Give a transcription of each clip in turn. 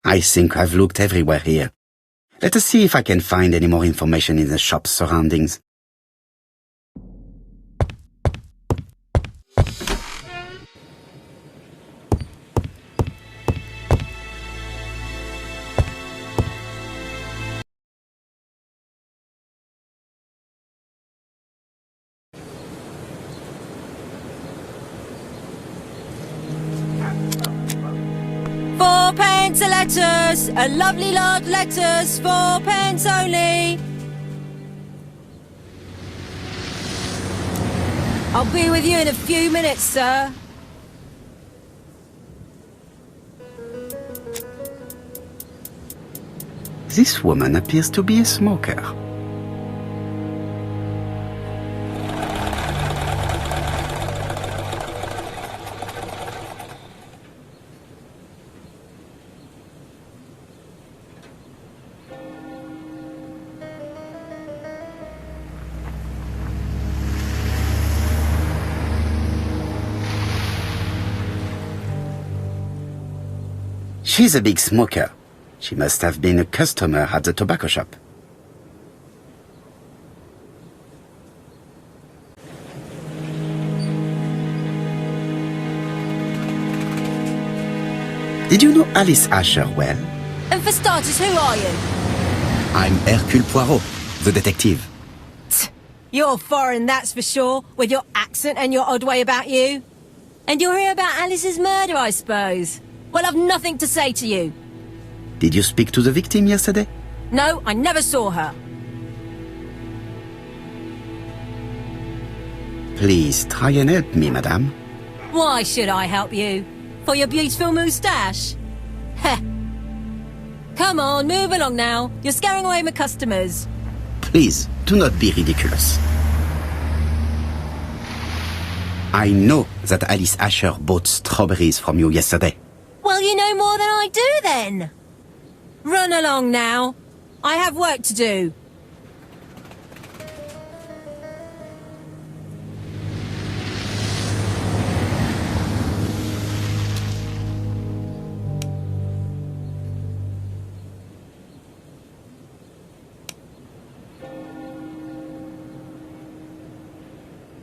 I think I've looked everywhere here. Let us see if I can find any more information in the shop's surroundings. £4 a lettuce, a lovely large lettuce, 4 pence only. I'll be with you in a few minutes, sir. This woman appears to be a smoker. She's a big smoker. She must have been a customer at the tobacco shop. Did you know Alice Asher well? And for starters, who are you? I'm Hercule Poirot, the detective. You're foreign, that's for sure, with your accent and your odd way about you. And you're here about Alice's murder, I suppose. Well, I've nothing to say to you. Did you speak to the victim yesterday? No, I never saw her. Please try and help me, madame. Why should I help you? For your beautiful moustache? Heh. Come on, move along now. You're scaring away my customers. Please, do not be ridiculous. I know that Alice Asher bought strawberries from you yesterday. Well, you know more than I do, then. Run along now. I have work to do.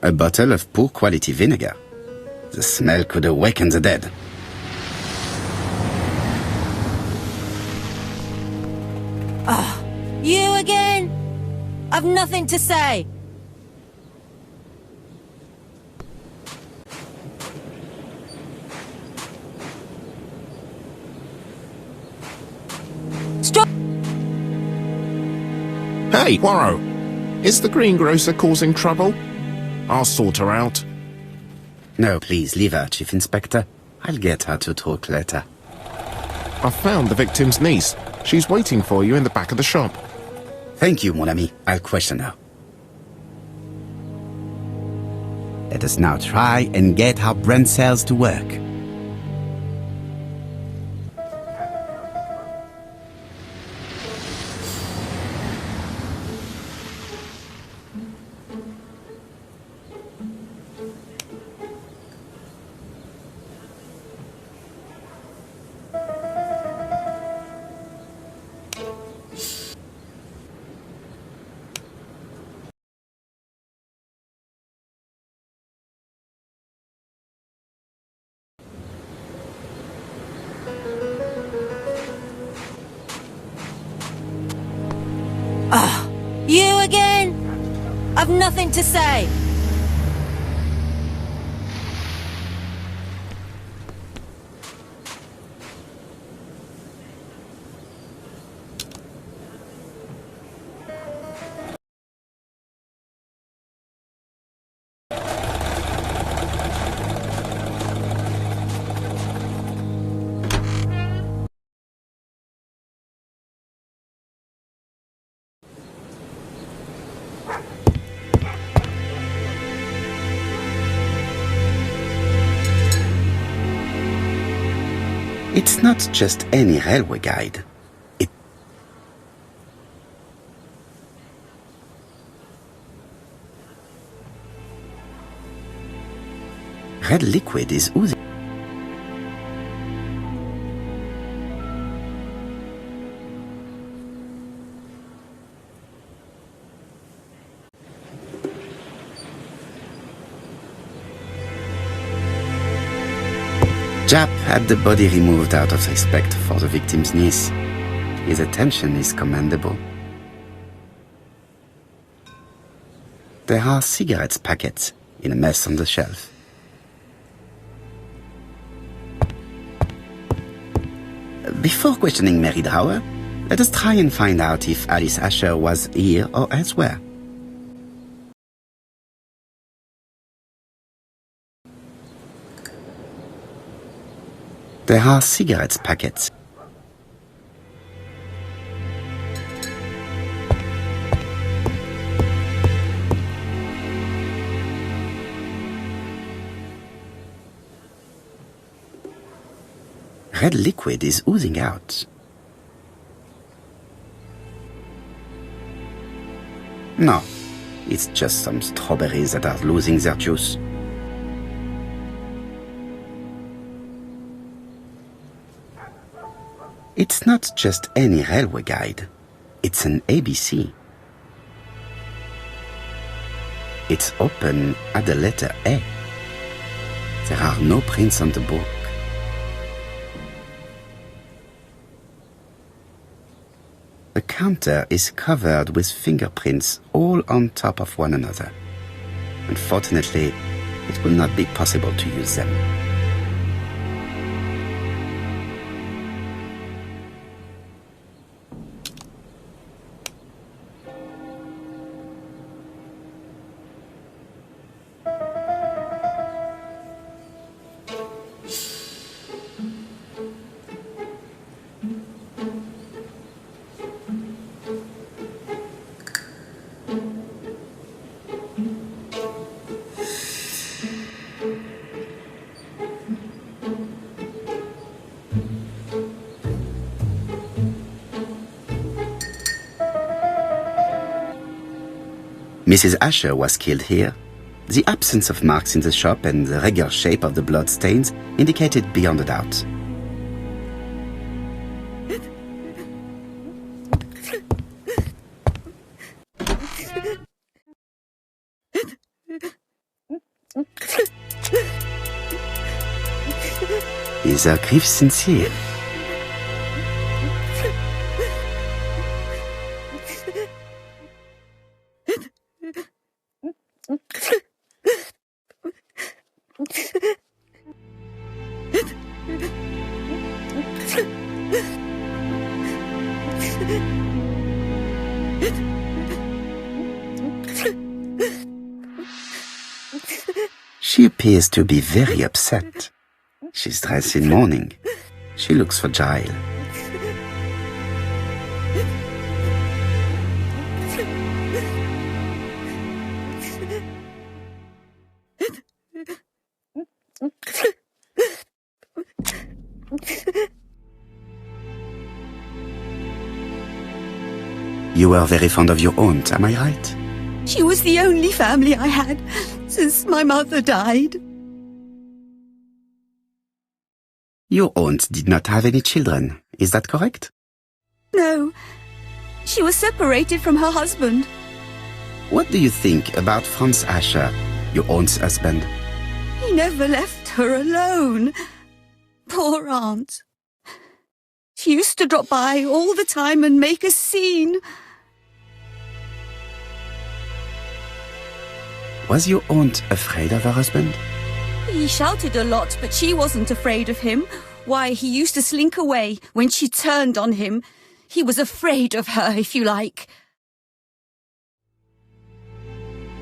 A bottle of poor quality vinegar. The smell could awaken the dead. You again? I've nothing to say. Stop! Hey, Poirot! Is the greengrocer causing trouble? I'll sort her out. No, please, leave her, Chief Inspector. I'll get her to talk later. I found the victim's niece. She's waiting for you in the back of the shop. Thank you, mon ami. I'll question her. Let us now try and get our brand cells to work. You again? I've nothing to say. It's not just any railway guide. Red liquid is oozing. Jap had the body removed out of respect for the victim's niece. His attention is commendable. There are cigarettes packets in a mess on the shelf. Before questioning Mary Drower, let us try and find out if Alice Asher was here or elsewhere. There are cigarettes packets. Red liquid is oozing out. No, it's just some strawberries that are losing their juice. It's not just any railway guide. It's an ABC. It's open at the letter A. There are no prints on the book. The counter is covered with fingerprints all on top of one another. Unfortunately, it will not be possible to use them. Mrs. Asher was killed here. The absence of marks in the shop and the regular shape of the blood stains indicated beyond a doubt. Is her grief sincere? She appears to be very upset. She's dressed in mourning. She looks fragile. You were very fond of your aunt, am I right? She was the only family I had since my mother died. Your aunt did not have any children, is that correct? No, she was separated from her husband. What do you think about Franz Asher, your aunt's husband? He never left her alone. Poor aunt. She used to drop by all the time and make a scene. Was your aunt afraid of her husband? He shouted a lot, but she wasn't afraid of him. Why, he used to slink away when she turned on him. He was afraid of her, if you like.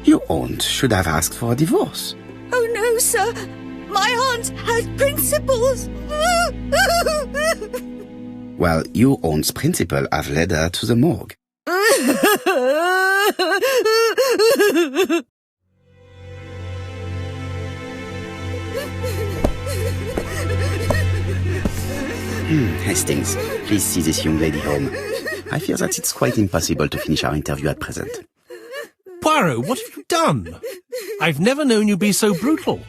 Your aunt should have asked for a divorce. Oh, no, sir. My aunt has principles. Well, your aunt's principal have led her to the morgue. Hastings, please see this young lady home. I fear that it's quite impossible to finish our interview at present. Poirot, what have you done? I've never known you be so brutal.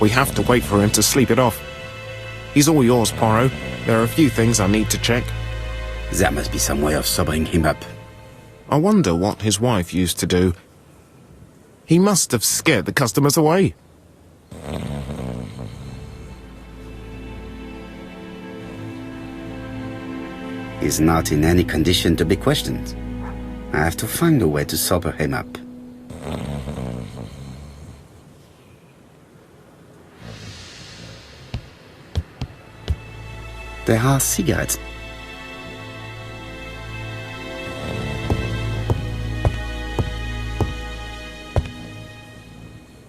We have to wait for him to sleep it off. He's all yours, Poirot. There are a few things I need to check. There must be some way of sobering him up. I wonder what his wife used to do. He must have scared the customers away. He's not in any condition to be questioned. I have to find a way to sober him up. There are cigarettes.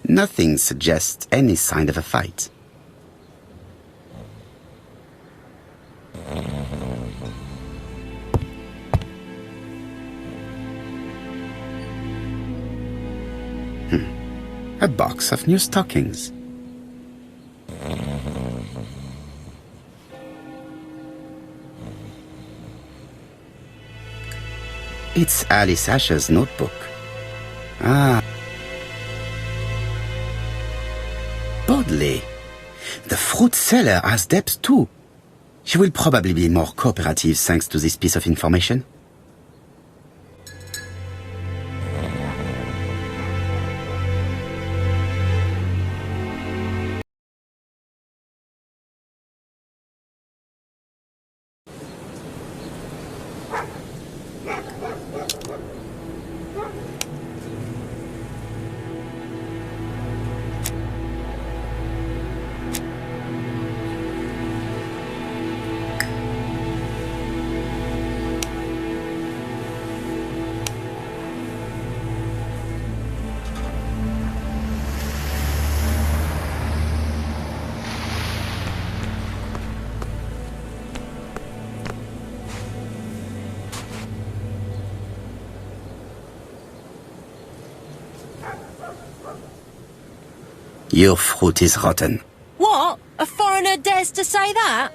Nothing suggests any sign of a fight. A box of new stockings. It's Alice Asher's notebook. Ah. Bodley. The fruit seller has debts too. She will probably be more cooperative thanks to this piece of information. Your fruit is rotten. What? A foreigner dares to say that?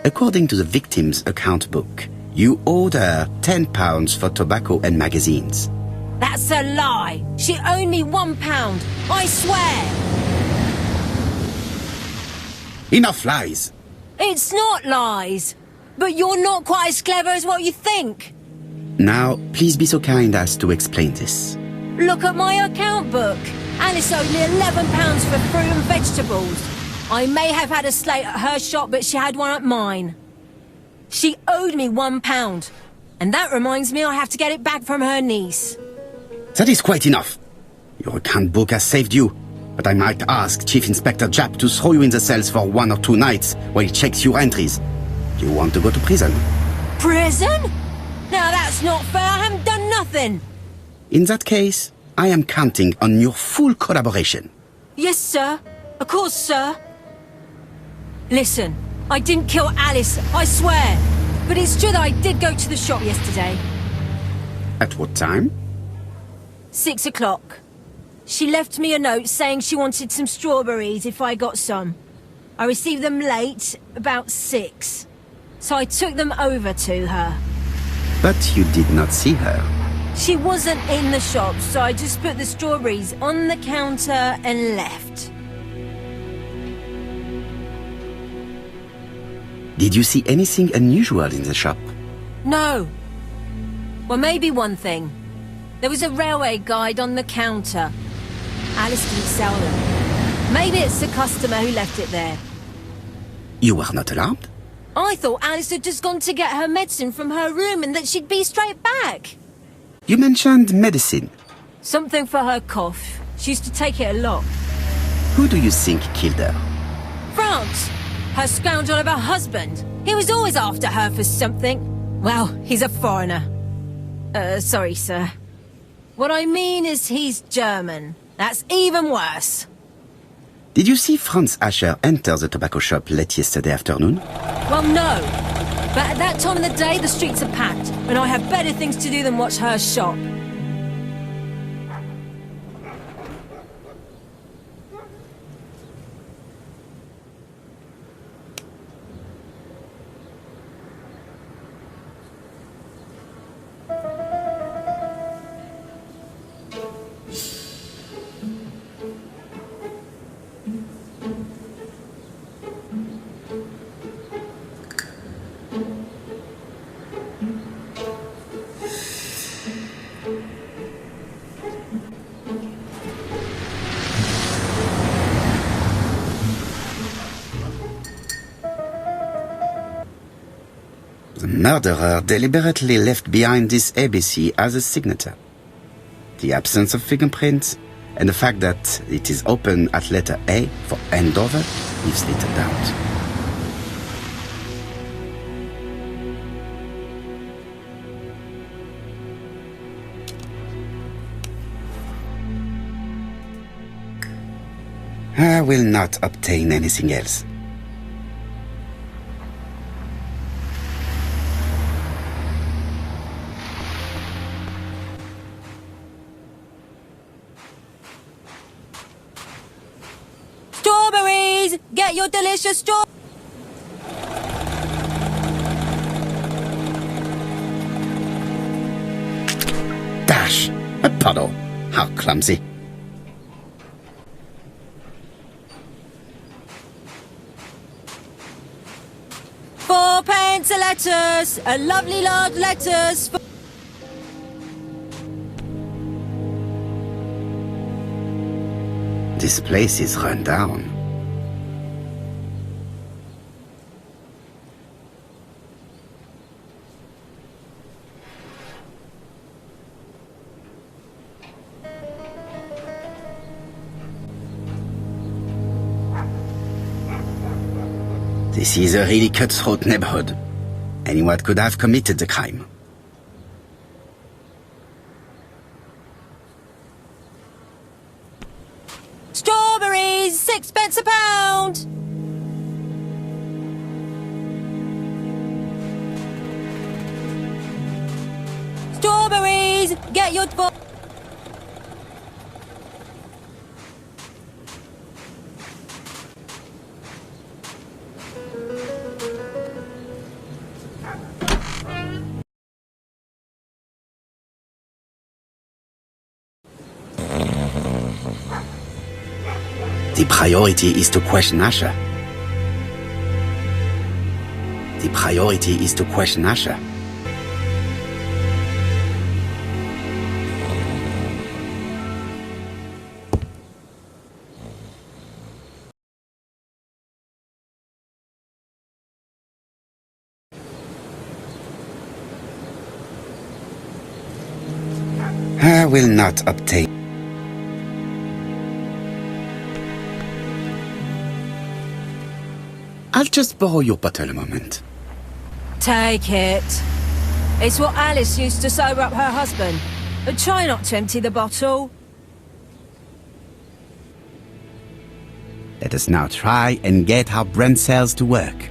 According to the victim's account book, you owed her £10 for tobacco and magazines. That's a lie. She owed me £1. I swear. Enough lies! It's not lies. But you're not quite as clever as what you think. Now, please be so kind as to explain this. Look at my account book. Alice owed me £11 for fruit and vegetables. I may have had a slate at her shop, but she had one at mine. She owed me £1. And that reminds me I have to get it back from her niece. That is quite enough. Your account book has saved you, but I might ask Chief Inspector Japp to throw you in the cells for 1 or 2 nights while he checks your entries. Do you want to go to prison? Prison? Now that's not fair. I haven't done nothing. In that case, I am counting on your full collaboration. Yes, sir. Of course, sir. Listen, I didn't kill Alice, I swear. But it's true that I did go to the shop yesterday. At what time? 6 o'clock. She left me a note saying she wanted some strawberries if I got some. I received them late, about 6. So I took them over to her. But you did not see her. She wasn't in the shop, so I just put the strawberries on the counter and left. Did you see anything unusual in the shop? No. Well, maybe one thing. There was a railway guide on the counter. Alice didn't sell them. Maybe it's the customer who left it there. You were not alarmed? I thought Alice had just gone to get her medicine from her room and that she'd be straight back. You mentioned medicine. Something for her cough. She used to take it a lot. Who do you think killed her? France! Her scoundrel of a husband. He was always after her for something. Well, he's a foreigner. Sorry, sir. What I mean is he's German. That's even worse. Did you see Franz Asher enter the tobacco shop late yesterday afternoon? Well, no. But at that time of the day, the streets are packed, and I have better things to do than watch her shop. murderer deliberately left behind this ABC as a signature. The absence of fingerprints and the fact that it is open at letter A for Andover leaves little doubt. I will not obtain anything else. Strawberries! Get your delicious straw... Dash! A puddle! How clumsy! £4 a lettuce! A lovely large lettuce! This place is run down. This is a really cutthroat neighborhood. Anyone could have committed the crime. Strawberries! 6p a pound! Strawberries! Get your... The priority is to question Asher. The priority is to question Asher. I will not obtain. I'll just borrow your bottle a moment. Take it. It's what Alice used to sober up her husband. But try not to empty the bottle. Let us now try and get our brain cells to work.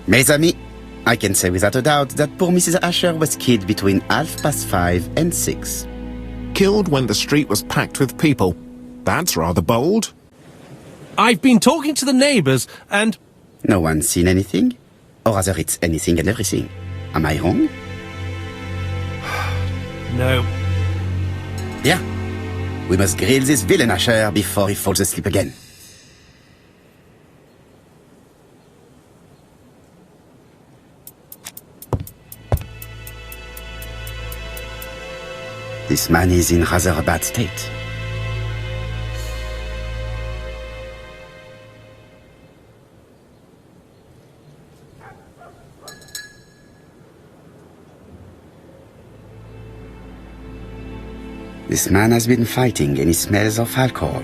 Mes amis, I can say without a doubt that poor Mrs. Asher was killed between 5:30 and 6. Killed when the street was packed with people. That's rather bold. I've been talking to the neighbours and... No one's seen anything? Or rather, it's anything and everything. Am I wrong? No. Yeah. We must grill this villain Asher before he falls asleep again. This man is in rather a bad state. This man has been fighting and he smells of alcohol.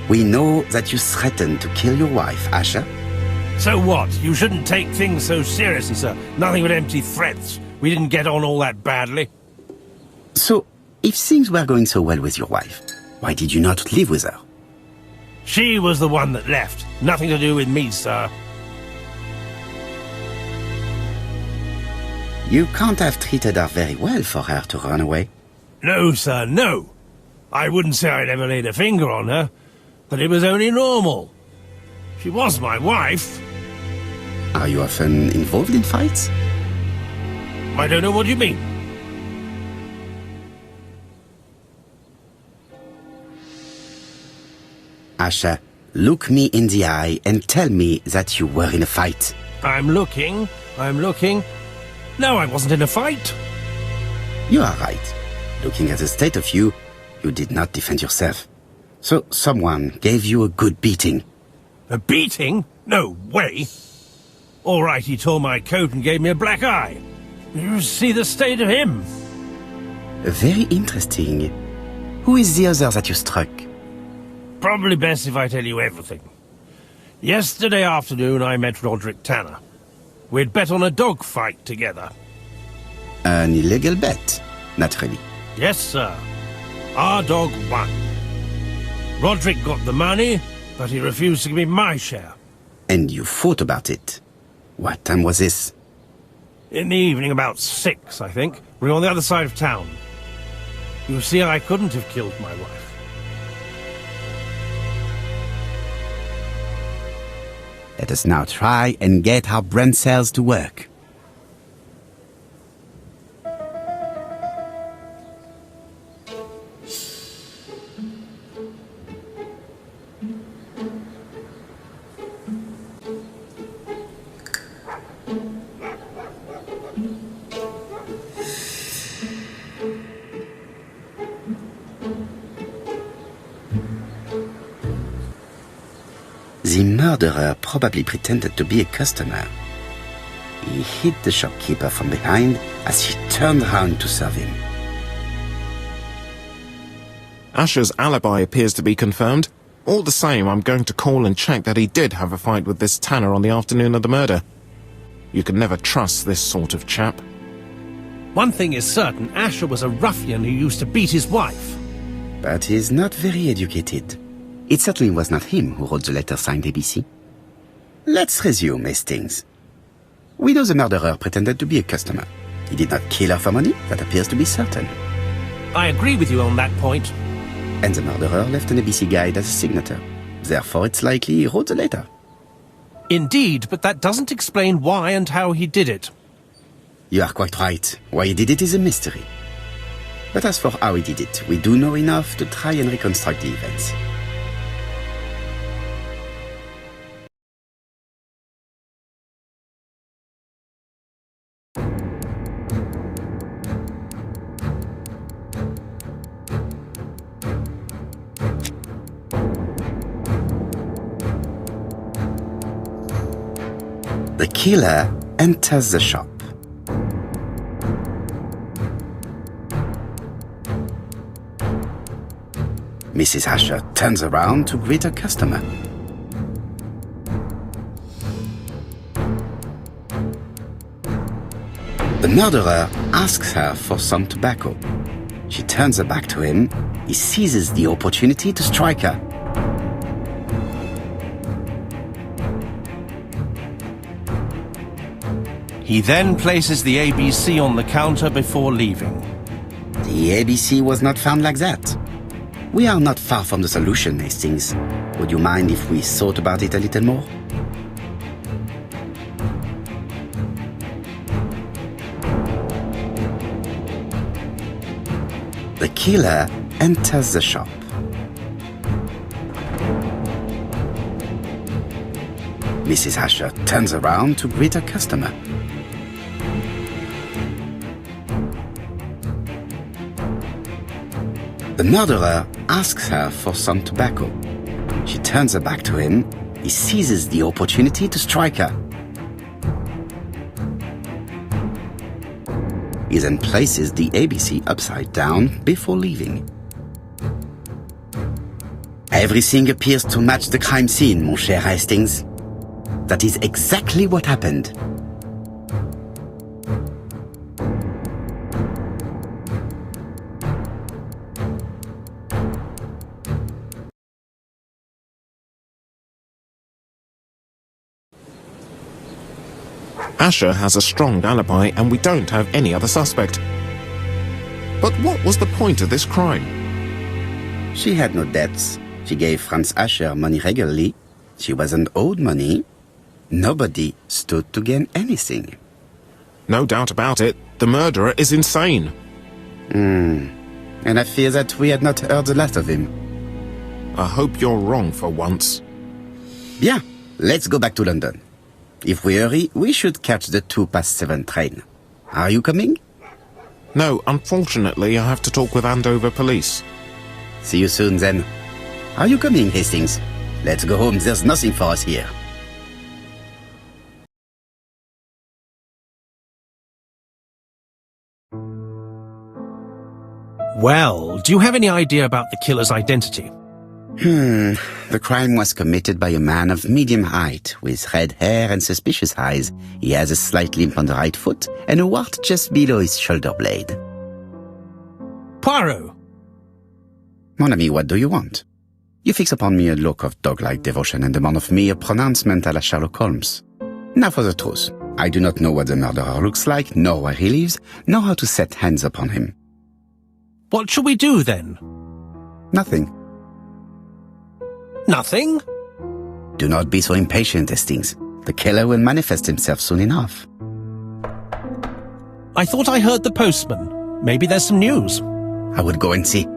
We know that you threatened to kill your wife, Asher. So what? You shouldn't take things so seriously, sir. Nothing but empty threats. We didn't get on all that badly. So, if things were going so well with your wife, why did you not live with her? She was the one that left. Nothing to do with me, sir. You can't have treated her very well for her to run away. No, sir, no. I wouldn't say I'd ever laid a finger on her, but it was only normal. She was my wife. Are you often involved in fights? I don't know what you mean. Asher, look me in the eye and tell me that you were in a fight. I'm looking. No, I wasn't in a fight. You are right. Looking at the state of you, you did not defend yourself. So someone gave you a good beating. A beating? No way. All right, he tore my coat and gave me a black eye. You see the state of him. Very interesting. Who is the other that you struck? Probably best if I tell you everything. Yesterday afternoon I met Roderick Tanner. We'd bet on a dog fight together. An illegal bet, naturally. Yes, sir. Our dog won. Roderick got the money, but he refused to give me my share. And you fought about it. What time was this? In the evening, about 6, I think. We were on the other side of town. You see, I couldn't have killed my wife. Let us now try and get our brain cells to work. The murderer probably pretended to be a customer. He hit the shopkeeper from behind as he turned around to serve him. Asher's alibi appears to be confirmed. All the same, I'm going to call and check that he did have a fight with this Tanner on the afternoon of the murder. You can never trust this sort of chap. One thing is certain, Asher was a ruffian who used to beat his wife. But he's not very educated. It certainly was not him who wrote the letter signed ABC. Let's resume, Hastings. We know the murderer pretended to be a customer. He did not kill her for money, that appears to be certain. I agree with you on that point. And the murderer left an ABC guide as a signature. Therefore, it's likely he wrote the letter. Indeed, but that doesn't explain why and how he did it. You are quite right. Why he did it is a mystery. But as for how he did it, we do know enough to try and reconstruct the events. The killer enters the shop. Mrs. Asher turns around to greet her customer. The murderer asks her for some tobacco. She turns her back to him. He seizes the opportunity to strike her. He then places the ABC on the counter before leaving. The ABC was not found like that. We are not far from the solution, Hastings. Would you mind if we thought about it a little more? The killer enters the shop. Mrs. Asher turns around to greet her customer. The murderer asks her for some tobacco. She turns her back to him. He seizes the opportunity to strike her. He then places the ABC upside down before leaving. Everything appears to match the crime scene, mon cher Hastings. That is exactly what happened. Asher has a strong alibi and we don't have any other suspect. But what was the point of this crime? She had no debts. She gave Franz Asher money regularly. She wasn't owed money. Nobody stood to gain anything. No doubt about it, the murderer is insane. And I fear that we had not heard the last of him. I hope you're wrong for once. Bien, let's go back to London. If we hurry, we should catch the 7:02 train. Are you coming? No, unfortunately, I have to talk with Andover police. See you soon, then. Are you coming, Hastings? Let's go home. There's nothing for us here. Well, do you have any idea about the killer's identity? The crime was committed by a man of medium height, with red hair and suspicious eyes. He has a slight limp on the right foot and a wart just below his shoulder blade. Poirot! Mon ami, what do you want? You fix upon me a look of dog-like devotion and demand of me a pronouncement à la Sherlock Holmes. Now for the truth. I do not know what the murderer looks like, nor where he lives, nor how to set hands upon him. What shall we do, then? Nothing. Nothing? Do not be so impatient, Hastings. The killer will manifest himself soon enough. I thought I heard the postman. Maybe there's some news. I would go and see.